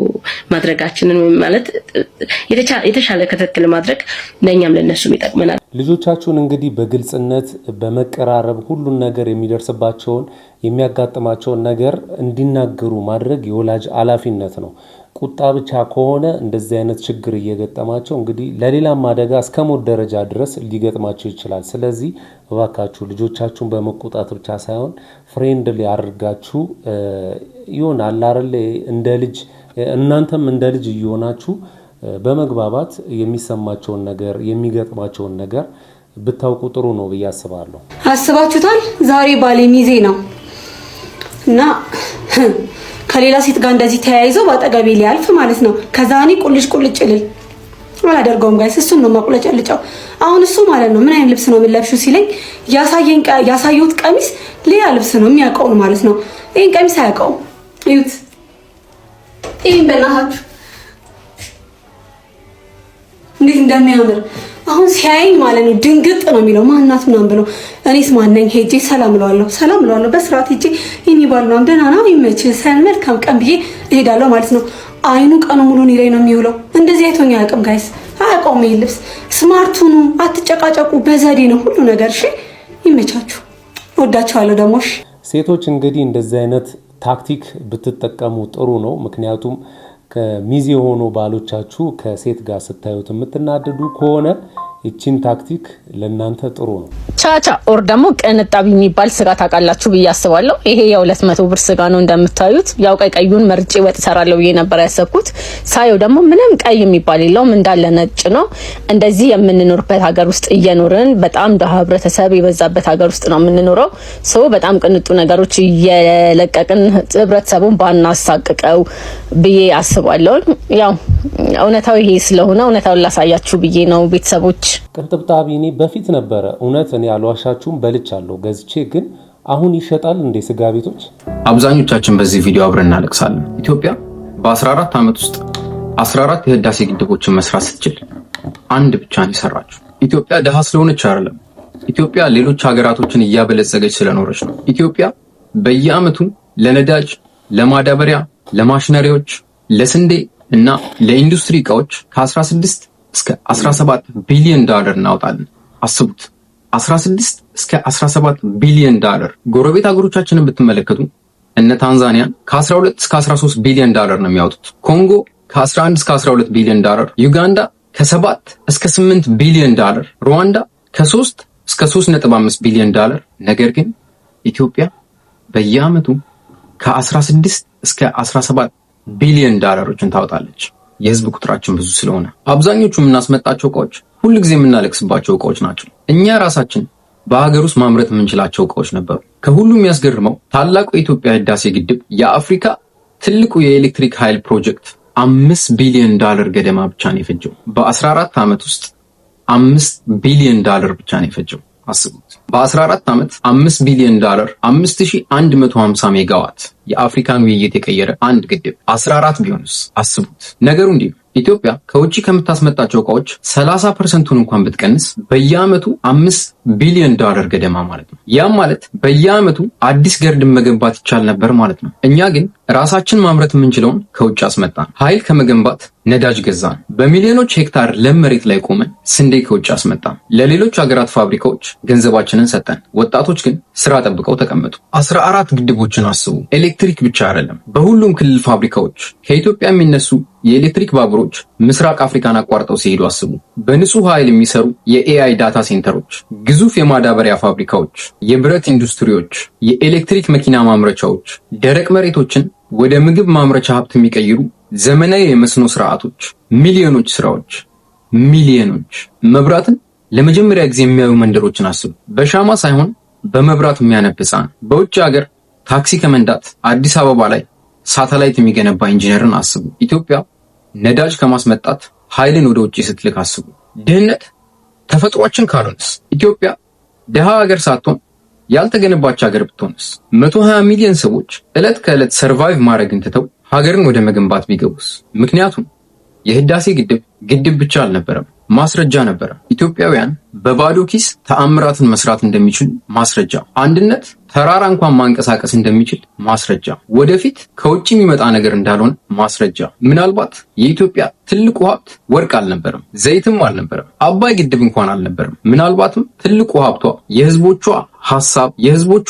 [SPEAKER 15] ማድረጋችንን ማለት የተሻለ ክትትል ማድረግ ለኛም ለነሱም ይጠቅመናል።
[SPEAKER 7] ልጆቻችሁን እንግዲህ በግልጽነት በመቀራረብ ሁሉን ነገር የሚደርስባቸውን የሚያጋጥማቸውን ነገር እንዲናገሩ ማድረግ የወላጅ ኃላፊነት ነው። ቁጣ ብቻ ከሆነ እንደዚህ አይነት ችግር እየገጠማቸው እንግዲህ ለሌላም አደጋ እስከሞት ደረጃ ድረስ ሊገጥማቸው ይችላል። ስለዚህ እባካችሁ ልጆቻችሁን በመቆጣት ብቻ ሳይሆን ፍሬንድሊ አድርጋችሁ ይሆናል አይደል እንደ ልጅ እናንተም እንደ ልጅ እየሆናችሁ በመግባባት የሚሰማቸውን ነገር የሚገጥማቸውን ነገር ብታውቁ ጥሩ ነው ብዬ አስባለሁ።
[SPEAKER 3] አስባችሁታል? ዛሬ ባሌ ሚዜ ነው እና ከሌላ ሴት ጋር እንደዚህ ተያይዘው ባጠገቤ ሊያልፍ ማለት ነው። ከዛ እኔ ቁልጭ ልል አላደርገውም ጋይስ፣ እሱን ነው ማቁለጨልጫው። አሁን እሱ ማለት ነው ምን አይነት ልብስ ነው የምለብሺው ሲለኝ ያሳየሁት ቀሚስ ሌላ ልብስ ነው የሚያውቀው ማለት ነው። ይሄን ቀሚስ አያውቀውም። እዩት፣ ይሄን በእናታችሁ እንዴት እንደሚያምር አሁን ሲያየኝ ማለት ነው ድንግጥ ነው የሚለው። ማናት ምናምን ብሎ እኔስ ማነኝ ሄጄ ሰላም እለዋለሁ በስርዓት ሄጄ ይሄን ባልነው ደህና ነው ይመችህ ሰላም መልካም ቀን ብዬ እሄዳለሁ ማለት ነው። አይኑ ቀኑ ሙሉ እኔ ላይ ነው የሚውለው። እንደዚህ አይቶኝ አያውቅም ጋይስ፣ አያውቀውም ይሄን ልብስ። ስማርት ሁኑ፣ አትጨቃጨቁ፣ በዘዴ ነው ሁሉ ነገር። እሺ ይመቻችሁ፣ ወዳችኋለሁ ደግሞ። እሺ
[SPEAKER 7] ሴቶች እንግዲህ እንደዚህ አይነት ታክቲክ ብትጠቀሙ ጥሩ ነው። ምክንያቱም ከሚዜ ሆኖ ባሎቻችሁ ከሴት ጋር ስታዩት የምትናደዱ ከሆነ እቺን ታክቲክ ለእናንተ ጥሩ ነው።
[SPEAKER 16] ቻቻ ኦር ደግሞ ቅንጣቢ የሚባል ስጋ ታውቃላችሁ ብዬ አስባለሁ። ይሄ የ200 ብር ስጋ ነው እንደምታዩት። ያው ቀዩን መርጬ ወጥ ሰራለሁ ብዬ ነበር ያሰብኩት። ሳየው ደግሞ ምንም ቀይ የሚባል የለውም እንዳለ ነጭ ነው። እንደዚህ የምንኖርበት ሀገር ውስጥ እየኖርን በጣም ደሃ ህብረተሰብ የበዛበት ሀገር ውስጥ ነው የምንኖረው። ሰው በጣም ቅንጡ ነገሮች እየለቀቅን ህብረተሰቡን ባናሳቅቀው ብዬ አስባለሁ። ያው እውነታው ይሄ ስለሆነ እውነታውን ላሳያችሁ ብዬ ነው ቤተሰቦች።
[SPEAKER 7] ቅንጥብጣቢ እኔ በፊት ነበረ እውነት እኔ አልዋሻችሁም በልቻለሁ ገዝቼ። ግን አሁን ይሸጣል እንደ ስጋ ቤቶች?
[SPEAKER 17] አብዛኞቻችን በዚህ ቪዲዮ አብረን እናለቅሳለን። ኢትዮጵያ በ14 ዓመት ውስጥ 14 የህዳሴ ግድቦችን መስራት ስትችል አንድ ብቻ ነው የሰራችው። ኢትዮጵያ ደሃ ስለሆነች አይደለም። ኢትዮጵያ ሌሎች ሀገራቶችን እያበለጸገች ስለኖረች ነው። ኢትዮጵያ በየዓመቱ ለነዳጅ፣ ለማዳበሪያ፣ ለማሽነሪዎች፣ ለስንዴ እና ለኢንዱስትሪ እቃዎች ከ16 እስከ 17 ቢሊዮን ዶላር እናወጣለን። አስቡት፣ 16 እስከ 17 ቢሊዮን ዶላር። ጎረቤት ሀገሮቻችንን ብትመለከቱ እነ ታንዛኒያ ከ12 እስከ 13 ቢሊዮን ዶላር ነው የሚያወጡት። ኮንጎ ከ11 እስከ 12 ቢሊዮን ዶላር፣ ዩጋንዳ ከ7 እስከ 8 ቢሊዮን ዶላር፣ ሩዋንዳ ከ3 እስከ 3.5 ቢሊዮን ዶላር። ነገር ግን ኢትዮጵያ በየዓመቱ ከ16 እስከ 17 ቢሊዮን ዶላሮችን ታወጣለች። የህዝብ ቁጥራችን ብዙ ስለሆነ አብዛኞቹ የምናስመጣቸው እቃዎች ሁልጊዜ የምናለቅስባቸው እቃዎች ናቸው። እኛ ራሳችን በሀገር ውስጥ ማምረት የምንችላቸው እቃዎች ነበሩ። ከሁሉም የሚያስገርመው ታላቁ የኢትዮጵያ ህዳሴ ግድብ የአፍሪካ ትልቁ የኤሌክትሪክ ኃይል ፕሮጀክት 5 ቢሊዮን ዶላር ገደማ ብቻ ነው የፈጀው። በ14 ዓመት ውስጥ 5 ቢሊዮን ዶላር ብቻ ነው የፈጀው። አስቡት፣ በ14 ዓመት 5 ቢሊዮን ዶላር 5150 ሜጋዋት የአፍሪካን ውይይት የቀየረ አንድ ግድብ 14 ቢሆንስ? አስቡት። ነገሩ እንዲህ ኢትዮጵያ ከውጪ ከምታስመጣቸው እቃዎች 30% እንኳን ብትቀንስ በየአመቱ $5 ቢሊዮን ገደማ ማለት ነው። ያም ማለት በየአመቱ አዲስ ገርድን መገንባት ይቻል ነበር ማለት ነው። እኛ ግን ራሳችን ማምረት የምንችለውን ከውጭ አስመጣን። ኃይል ከመገንባት ነዳጅ ገዛን። በሚሊዮኖች ሄክታር ለም መሬት ላይ ቆመን ስንዴ ከውጭ አስመጣን። ለሌሎች ሀገራት ፋብሪካዎች ገንዘባችንን ሰጠን። ወጣቶች ግን ስራ ጠብቀው ተቀመጡ። 14 ግድቦችን አስቡ። ኤሌክትሪክ ብቻ አይደለም፣ በሁሉም ክልል ፋብሪካዎች ከኢትዮጵያ የሚነሱ የኤሌክትሪክ ባቡሮች ምስራቅ አፍሪካን አቋርጠው ሲሄዱ አስቡ። በንጹህ ኃይል የሚሰሩ የኤአይ ዳታ ሴንተሮች፣ ግዙፍ የማዳበሪያ ፋብሪካዎች፣ የብረት ኢንዱስትሪዎች፣ የኤሌክትሪክ መኪና ማምረቻዎች፣ ደረቅ መሬቶችን ወደ ምግብ ማምረቻ ሀብት የሚቀይሩ ዘመናዊ የመስኖ ስርዓቶች፣ ሚሊዮኖች ስራዎች፣ ሚሊዮኖች መብራትን ለመጀመሪያ ጊዜ የሚያዩ መንደሮችን አስቡ። በሻማ ሳይሆን በመብራት የሚያነብሳን በውጭ ሀገር ታክሲ ከመንዳት አዲስ አበባ ላይ ሳተላይት የሚገነባ ኢንጂነርን አስቡ። ኢትዮጵያ ነዳጅ ከማስመጣት ኃይልን ወደ ውጭ ስትልክ አስቡ። ድህነት ተፈጥሯችን ካልሆነስ? ኢትዮጵያ ደሃ ሀገር ሳትሆን ያልተገነባች ሀገር ብትሆንስ? 120 ሚሊዮን ሰዎች ዕለት ከዕለት ሰርቫይቭ ማድረግን ትተው ሀገርን ወደ መገንባት ቢገቡስ? ምክንያቱም የህዳሴ ግድብ ብቻ አልነበረም፣ ማስረጃ ነበረ። ኢትዮጵያውያን በባዶ ኪስ ተአምራትን መስራት እንደሚችሉ ማስረጃ። አንድነት ተራራ እንኳን ማንቀሳቀስ እንደሚችል ማስረጃ። ወደፊት ከውጭ የሚመጣ ነገር እንዳልሆነ ማስረጃ። ምናልባት የኢትዮጵያ ትልቁ ሀብት ወርቅ አልነበረም፣ ዘይትም አልነበረም፣ አባይ ግድብ እንኳን አልነበረም። ምናልባትም ትልቁ ሀብቷ የህዝቦቿ ሐሳብ፣ የህዝቦቿ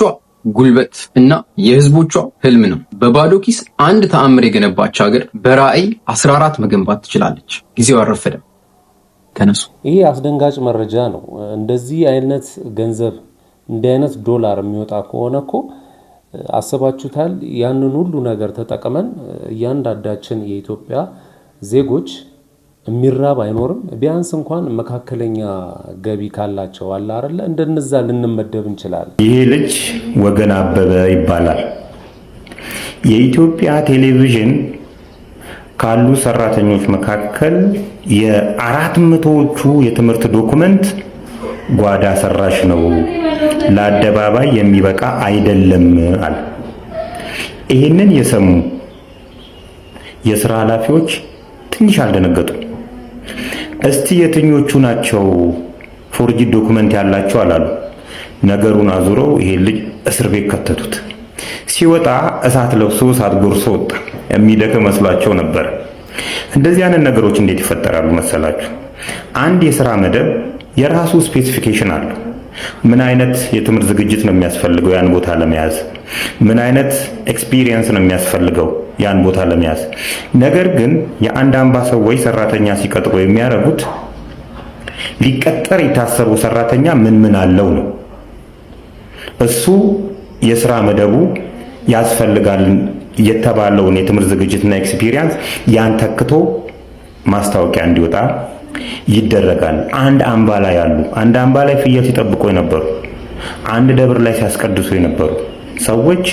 [SPEAKER 17] ጉልበት እና የህዝቦቿ ህልም ነው። በባዶ ኪስ አንድ ተአምር የገነባች ሀገር በራዕይ 14 መገንባት ትችላለች። ጊዜው አልረፈደም። ከነሱ
[SPEAKER 7] ይሄ አስደንጋጭ መረጃ ነው። እንደዚህ አይነት ገንዘብ እንዲህ አይነት ዶላር የሚወጣ ከሆነ እኮ አስባችሁታል? ያንን ሁሉ ነገር ተጠቅመን እያንዳንዳችን የኢትዮጵያ ዜጎች የሚራብ አይኖርም። ቢያንስ እንኳን መካከለኛ ገቢ ካላቸው አለ አይደለ እንደነዛ ልንመደብ እንችላለን።
[SPEAKER 18] ይሄ ልጅ ወገን አበበ ይባላል። የኢትዮጵያ ቴሌቪዥን ካሉ ሰራተኞች መካከል የ400ዎቹ የትምህርት ዶክመንት ጓዳ ሰራሽ ነው፣ ለአደባባይ የሚበቃ አይደለም አለ። ይህንን የሰሙ የስራ ኃላፊዎች ትንሽ አልደነገጡ? እስቲ የትኞቹ ናቸው ፎርጂ ዶክመንት ያላቸው አላሉ። ነገሩን አዙረው ይሄ ልጅ እስር ቤት ከተቱት። ሲወጣ እሳት ለብሶ እሳት ጎርሶ ወጣ። የሚደክም መስሏቸው ነበር። እንደዚህ አይነት ነገሮች እንዴት ይፈጠራሉ መሰላችሁ? አንድ የሥራ መደብ የራሱ ስፔሲፊኬሽን አለው። ምን አይነት የትምህርት ዝግጅት ነው የሚያስፈልገው ያን ቦታ ለመያዝ? ምን አይነት ኤክስፒሪየንስ ነው የሚያስፈልገው ያን ቦታ ለመያዝ? ነገር ግን የአንድ አምባ ሰዎች ሰራተኛ ሲቀጥሩ የሚያደርጉት ሊቀጠር የታሰበው ሰራተኛ ምን አለው ነው። እሱ የሥራ መደቡ ያስፈልጋል የተባለውን የትምህርት ዝግጅትና ኤክስፒሪየንስ ያን ተክቶ ማስታወቂያ እንዲወጣ ይደረጋል። አንድ አምባ ላይ ፍየል ሲጠብቁ የነበሩ፣ አንድ ደብር ላይ ሲያስቀድሱ የነበሩ ሰዎች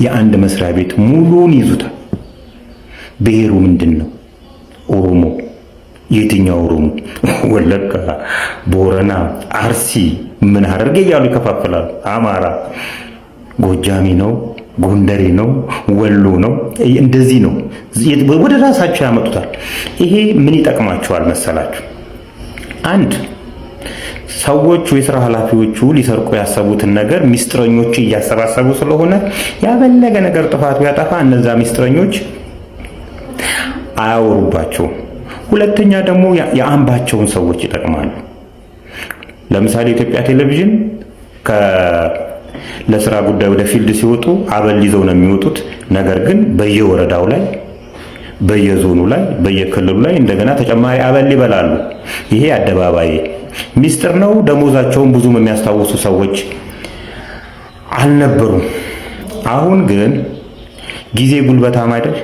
[SPEAKER 18] የአንድ መስሪያ ቤት ሙሉን ይዙታል። ብሔሩ ምንድነው? ኦሮሞ። የትኛው ኦሮሞ? ወለጋ፣ ቦረና፣ አርሲ፣ ምን ሐረርጌ እያሉ ይከፋፈላሉ። አማራ፣ ጎጃሚ ነው፣ ጎንደሬ ነው፣ ወሎ ነው። እንደዚህ ነው ወደ ራሳቸው ያመጡታል። ይሄ ምን ይጠቅማቸዋል መሰላችሁ? አንድ ሰዎቹ የሥራ ኃላፊዎቹ ሊሰርቁ ያሰቡትን ነገር ሚስጥረኞች እያሰባሰቡ ስለሆነ ያበለገ ነገር ጥፋት ቢያጠፋ እነዛ ሚስጥረኞች አያወሩባቸውም። ሁለተኛ ደግሞ የአምባቸውን ሰዎች ይጠቅማሉ። ለምሳሌ ኢትዮጵያ ቴሌቪዥን ለስራ ጉዳይ ወደ ፊልድ ሲወጡ አበል ይዘው ነው የሚወጡት። ነገር ግን በየወረዳው ላይ፣ በየዞኑ ላይ፣ በየክልሉ ላይ እንደገና ተጨማሪ አበል ይበላሉ። ይሄ አደባባይ ሚስጥር ነው። ደሞዛቸውን ብዙም የሚያስታውሱ ሰዎች አልነበሩም። አሁን ግን ጊዜ ጉልበታም አይደል?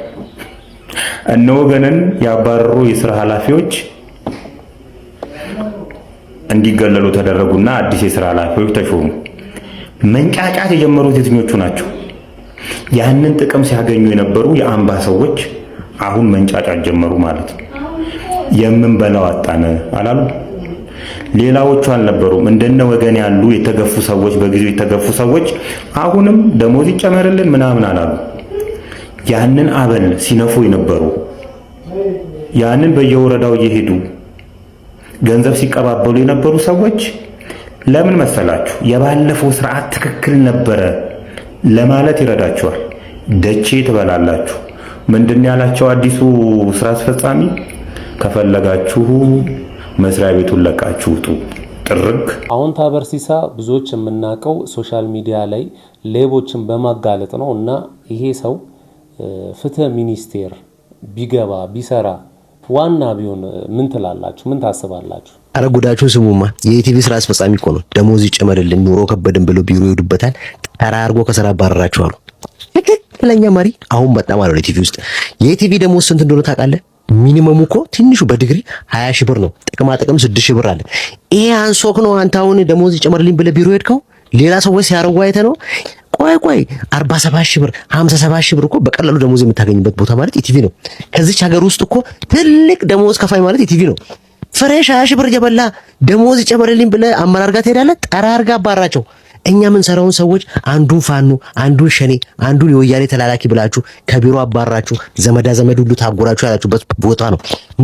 [SPEAKER 18] እነ ወገንን ያባረሩ የሥራ ኃላፊዎች እንዲገለሉ ተደረጉና አዲስ የሥራ ኃላፊዎች ተሾሙ። መንጫጫት የጀመሩት የትኞቹ ናቸው? ያንን ጥቅም ሲያገኙ የነበሩ የአምባ ሰዎች አሁን መንጫጫት ጀመሩ ማለት ነው። የምንበላው አጣን አላሉ? ሌላዎቹ አልነበሩም? እንደነ ወገን ያሉ የተገፉ ሰዎች፣ በጊዜው የተገፉ ሰዎች አሁንም ደሞዝ ይጨመርልን ምናምን አላሉ? ያንን አበል ሲነፉ የነበሩ ያንን በየወረዳው እየሄዱ ገንዘብ ሲቀባበሉ የነበሩ ሰዎች ለምን መሰላችሁ? የባለፈው ስርዓት ትክክል ነበረ ለማለት ይረዳቸዋል። ደቼ ትበላላችሁ። ምንድን ያላቸው አዲሱ ስራ አስፈጻሚ? ከፈለጋችሁ መስሪያ ቤቱን ለቃችሁ ውጡ። ጥርግ።
[SPEAKER 7] አሁን ታበርሲሳ ብዙዎች የምናውቀው ሶሻል ሚዲያ ላይ ሌቦችን በማጋለጥ ነው እና ይሄ ሰው ፍትህ ሚኒስቴር ቢገባ ቢሰራ ዋና ቢሆን ምን ትላላችሁ? ምን ታስባላችሁ?
[SPEAKER 19] አረ ጉዳችሁ ስሙማ። የኢቲቪ ስራ አስፈጻሚ እኮ ነው። ደሞዝ ይጨመርልን ኑሮ ከበደን ብሎ ቢሮ ይወዱበታል። ጠራርጎ ከስራ ባረራቸዋል። ትክክለኛ መሪ አሁን መጣ ማለት ነው ኢቲቪ ውስጥ። የኢቲቪ ደሞዝ ስንት እንደሆነ ታውቃለህ? ሚኒመሙ እኮ ትንሹ በዲግሪ 20 ሺህ ብር ነው። ጥቅማ ጥቅም 6 ሺህ ብር አለ። ይሄ አንሶክ ነው። አንተ አሁን ደሞዝ ይጨመርልኝ ብለህ ቢሮ ሄድከው ሌላ ሰዎች ሲያረጉ አይተህ ነው? ቆይ 47 ሺህ ብር 57 ሺህ ብር እኮ በቀላሉ ደሞዝ የምታገኝበት ቦታ ማለት ኢቲቪ ነው። ከዚች ሀገር ውስጥ እኮ ትልቅ ደሞዝ ከፋይ ማለት ኢቲቪ ነው። ፍሬሽ 20 ሺህ ብር እየበላ ደሞዝ ይጨመርልኝ ብለህ አመራር ጋር ትሄዳለህ። ጠራርጋ አባራቸው። እኛ ምን ሰራውን ሰዎች አንዱን ፋኖ አንዱን ሸኔ አንዱን የወያኔ ተላላኪ ብላችሁ ከቢሮ አባራችሁ ዘመድ ሁሉ ታጎራችሁ ያላችሁበት ቦታ ነው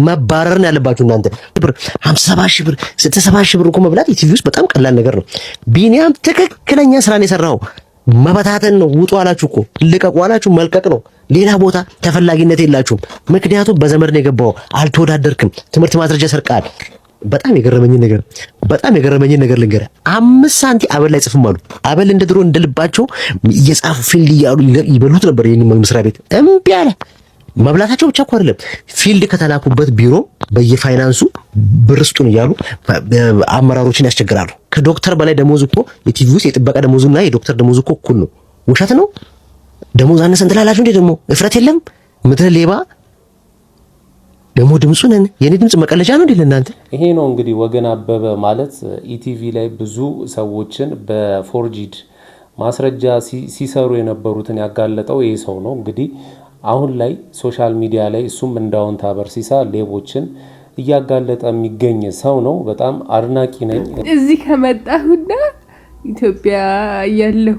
[SPEAKER 19] መባረርን ያለባችሁ እናንተ። ብር 57 ሺህ ብር 67 ሺህ ብር እኮ መብላት ኢቲቪ ውስጥ በጣም ቀላል ነገር ነው። ቢኒያም ትክክለኛ ስራን የሰራው መበታተን ነው። ውጡ አላችሁ እኮ ልቀቁ አላችሁ፣ መልቀቅ ነው። ሌላ ቦታ ተፈላጊነት የላችሁም። ምክንያቱም በዘመድ ነው የገባው፣ አልተወዳደርክም፣ ትምህርት ማስረጃ ሰርቃል። በጣም የገረመኝ ነገር ልንገርህ። 5 ሳንቲም አበል ላይ ጽፍም አሉ። አበል እንደ ድሮ እንደልባቸው እየጻፉ ፊልድ እያሉ ይበሉት ነበር። የኔ መስሪያ ቤት እምቢ አለ። መብላታቸው ብቻ እኮ አይደለም፣ ፊልድ ከተላኩበት ቢሮ በየፋይናንሱ ብር ስጡን እያሉ አመራሮችን ያስቸግራሉ። ከዶክተር በላይ ደሞዝ እኮ የቲቪ ውስጥ የጥበቃ ደሞዙና የዶክተር ደሞዙ እኮ እኩል ነው። ውሸት ነው። ደሞዝ አነሰ እንትላላችሁ እንዴ? ደግሞ እፍረት የለም። ምድረ ሌባ ደግሞ ድምፁ ነን። የኔ ድምጽ መቀለጃ ነው እንዴ ለእናንተ?
[SPEAKER 7] ይሄ ነው እንግዲህ ወገን አበበ ማለት ኢቲቪ ላይ ብዙ ሰዎችን በፎርጂድ ማስረጃ ሲሰሩ የነበሩትን ያጋለጠው ይሄ ሰው ነው። እንግዲህ አሁን ላይ ሶሻል ሚዲያ ላይ እሱም እንዳውን ታበርሲሳ ሌቦችን እያጋለጠ የሚገኝ ሰው ነው። በጣም አድናቂ ነኝ።
[SPEAKER 20] እዚህ ከመጣሁና ኢትዮጵያ ያለው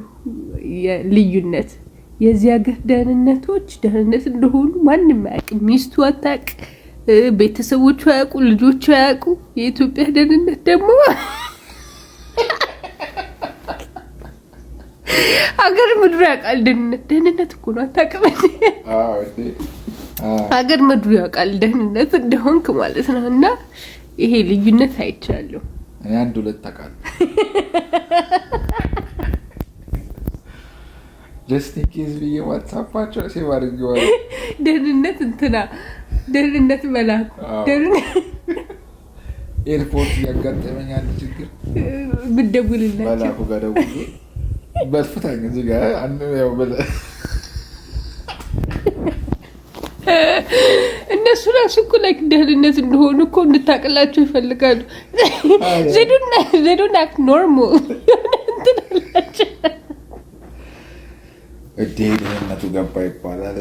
[SPEAKER 20] ልዩነት የዚህ ሀገር ደህንነት እንደሆኑ ማንም አያውቅም። ሚስቱ አታውቅ፣ ቤተሰቦቹ አያውቁ፣ ልጆቹ አያውቁ። የኢትዮጵያ ደህንነት ደግሞ ሀገር ምድሩ ያውቃል። ደህንነት እኮ ነው። አታውቅም? ሀገር ምድሩ ያውቃል ደህንነት እንደሆንክ ማለት ነው። እና ይሄ ልዩነት አይቻለሁ።
[SPEAKER 21] እኔ አንድ ሁለት ታውቃለህ። ጀስት ኢን ኬዝ ብዬ ዋትስአፓቸው ሲባርግዋል።
[SPEAKER 20] ደህንነት መላኩ
[SPEAKER 21] ኤርፖርት ያጋጠመኝ አንድ ችግር
[SPEAKER 20] ብትደውልላቸው
[SPEAKER 21] መላኩ ጋር ደውዬ በፍታኝ እዚህ ጋር ያው
[SPEAKER 20] እነሱ ራሱ እኮ ላይክ ደህንነት እንደሆኑ እኮ እንድታቅላቸው ይፈልጋሉ። ዜዶን አክት ኖርማል
[SPEAKER 21] ደህንነቱ ገባ ይባላል።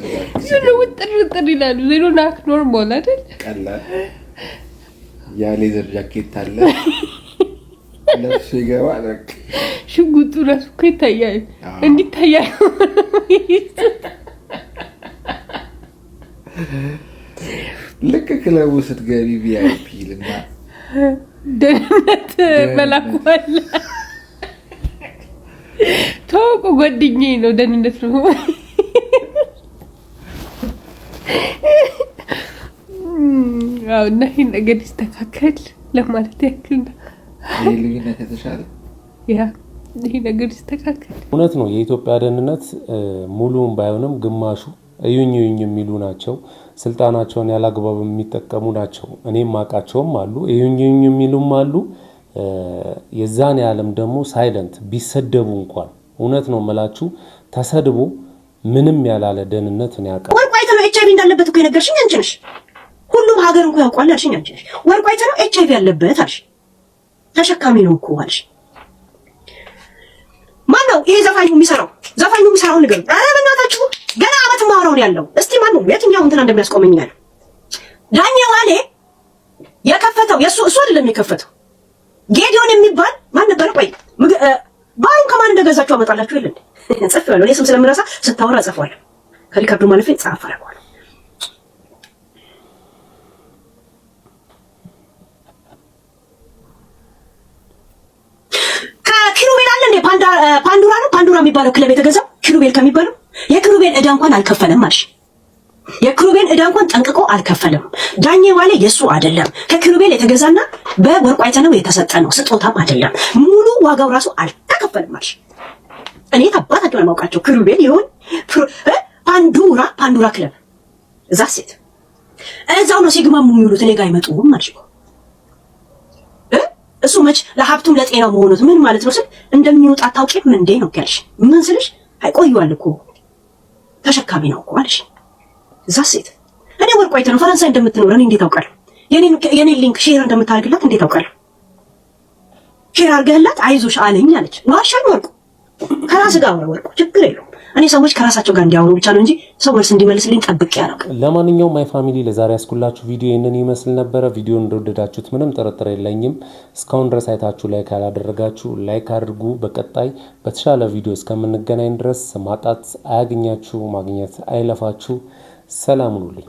[SPEAKER 20] ውጥር ይላሉ። ዜዶን አክት ኖርማል አይደል?
[SPEAKER 21] ቀላል ያ ሌዘር ጃኬት አለ ለብሶ ይገባል።
[SPEAKER 20] ሽጉጡ ራሱ እኮ ይታያል። እንዲታያል
[SPEAKER 21] ልክ ክለቡ ስትገቢ ቪአይፒ ልና
[SPEAKER 20] ደህንነት መላኩ አለ። ተወቁ ጓደኛዬ ነው። ደህንነት ነው። አዎ። እና ይሄ ነገር ይስተካከል ለማለት ያክል ነው።
[SPEAKER 21] ይሄ ልዩነት የተሻለ
[SPEAKER 20] ይሄ ነገር ይስተካከል።
[SPEAKER 7] እውነት ነው። የኢትዮጵያ ደህንነት ሙሉውን ባይሆንም ግማሹ እዩኝ የሚሉ ናቸው። ስልጣናቸውን ያላግባብ የሚጠቀሙ ናቸው። እኔም አውቃቸውም አሉ። እዩኝ የሚሉም አሉ። የዛን ያለም ደግሞ ሳይለንት ቢሰደቡ እንኳን እውነት ነው መላችሁ ተሰድቦ ምንም ያላለ ደህንነትን ያውቃል።
[SPEAKER 22] ወርቋይተ ነው ኤችአይቪ እንዳለበት እኮ የነገርሽኝ አንቺ ነሽ። ሁሉም ሀገር እኮ ያውቃል አልሽኝ አንቺ ነሽ። ወርቋይተ ነው ኤችአይቪ ያለበት አልሽ። ተሸካሚ ነው እኮ አልሽ። ማን ነው ይሄ ዘፋኙ የሚሰራው? ንገሩ። ኧረ በእናታችሁ ገና አመት ማውራው ነው ያለው። እስቲ ማን ነው የትኛው እንትና እንደሚያስቆመኝ ያለው? ዳኛው ዋሌ የከፈተው እሱ አይደለም የከፈተው። ጌዲዮን የሚባል ማን ነበር? ቆይ ባሩን ከማን እንደገዛችሁ አመጣላችሁ ይልል ጽፌዋለሁ። እኔ ስም ስለምረሳ ስታወራ ጽፏለሁ። ከሪካርዶ ማለፌ ጻፍ አደረገዋለሁ። ፓንዱራ ነው ፓንዱራ የሚባለው ክለብ የተገዛው ኪሩቤል ከሚባለው የኪሩቤል ዕዳ እንኳን አልከፈለም አልሽ። የኪሩቤል ዕዳ እንኳን ጠንቅቆ አልከፈለም። ዳኜ ዋሌ የሱ አይደለም ከኪሩቤል የተገዛና በወርቁ አይተነው የተሰጠ ነው፣ ስጦታም አይደለም። ሙሉ ዋጋው ራሱ አልተከፈለም አልሽ። እኔ አባታቸውን ማውቃቸው ኪሩቤል ይሁን ፓንዱራ ክለብ እዛ ሴት እዛው ነው ሲግማሙ የሚውሉት። እኔ ጋር አይመጡም ማለት ነው። እሱ መች ለሀብቱም ለጤናው መሆኑት ምን ማለት ነው ስል እንደሚወጣ ታውቂም እንዴ ነው ያልሽ። ምን ስልሽ አይቆዩዋል እኮ ተሸካሚ ነው እኮ አለሽ። እዛ ሴት እኔ ወርቁ አይተ ነው ፈረንሳይ እንደምትኖር እኔ እንዴት አውቃለሁ? የኔ ሊንክ ሼር እንደምታደርግላት እንዴት አውቃለሁ? ሼር አድርገህላት አይዞሽ አለኝ አለች። ዋሻኝ ወርቁ ከራስ ጋር ወርቁ ችግር የለውም። እኔ ሰዎች ከራሳቸው ጋር እንዲያወሩ ብቻ ነው እንጂ ሰው መልስ እንዲመልስልኝ ጠብቄ አላውቅም።
[SPEAKER 7] ለማንኛውም ማይ ፋሚሊ ለዛሬ ያስኩላችሁ ቪዲዮ ይሄንን ይመስል ነበር። ቪዲዮ እንደወደዳችሁት ምንም ጥርጥር የለኝም። እስካሁን ድረስ አይታችሁ ላይክ ያላደረጋችሁ ላይክ አድርጉ። በቀጣይ በተሻለ ቪዲዮ እስከምንገናኝ ድረስ ማጣት አያገኛችሁ፣ ማግኘት አይለፋችሁ። ሰላም ሁኑልኝ።